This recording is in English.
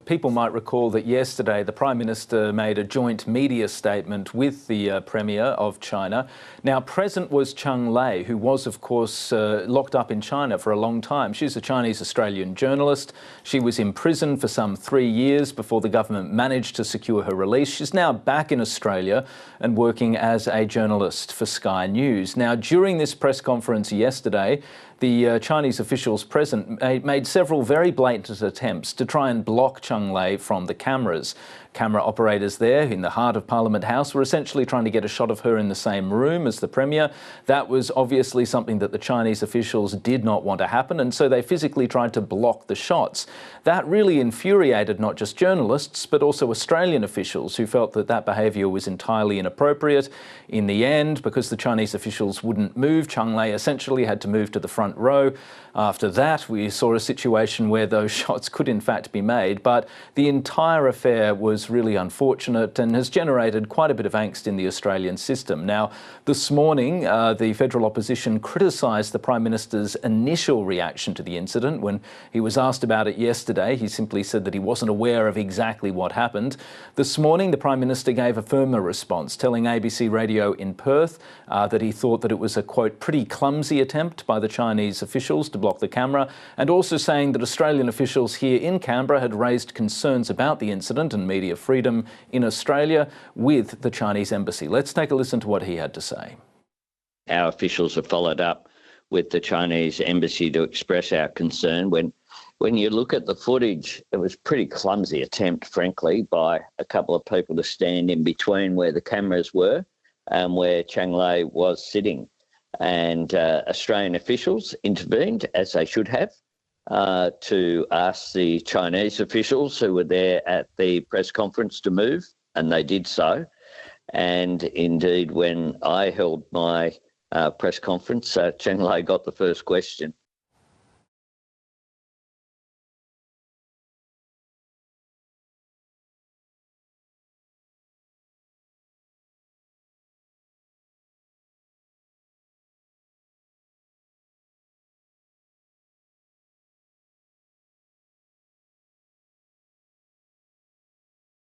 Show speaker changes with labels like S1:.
S1: People might recall that yesterday the Prime Minister made a joint media statement with the Premier of China. Now, present was Cheng Lei, who was, of course, locked up in China for a long time. She's a Chinese-Australian journalist. She was in prison for some 3 years before the government managed to secure her release. She's now back in Australia and working as a journalist for Sky News. Now, during this press conference yesterday, the Chinese officials present made several very blatant attempts to try and block Cheng Lei from the cameras. Camera operators there in the heart of Parliament House were essentially trying to get a shot of her in the same room as the Premier. That was obviously something that the Chinese officials did not want to happen, and so they physically tried to block the shots. That really infuriated not just journalists, but also Australian officials who felt that that behaviour was entirely inappropriate. In the end, because the Chinese officials wouldn't move, Cheng Lei essentially had to move to the front row. After that, we saw a situation where those shots could in fact be made, but the entire affair was really unfortunate and has generated quite a bit of angst in the Australian system. Now, this morning, the federal opposition criticised the Prime Minister's initial reaction to the incident. When he was asked about it yesterday, he simply said that he wasn't aware of exactly what happened. This morning, the Prime Minister gave a firmer response, telling ABC Radio in Perth that he thought that it was a, quote, pretty clumsy attempt by the Chinese officials to block the camera, and also saying that Australian officials here in Canberra had raised concerns about the incident and media freedom in Australia with the Chinese embassy. Let's take a listen to what he had to say.
S2: Our officials have followed up with the Chinese embassy to express our concern. When you look at the footage, it was a pretty clumsy attempt, frankly, by a couple of people to stand in between where the cameras were and where Cheng Lei was sitting. And Australian officials intervened, as they should have, to ask the Chinese officials who were there at the press conference to move, and they did so. And indeed, when I held my press conference, Cheng Lei got the first question.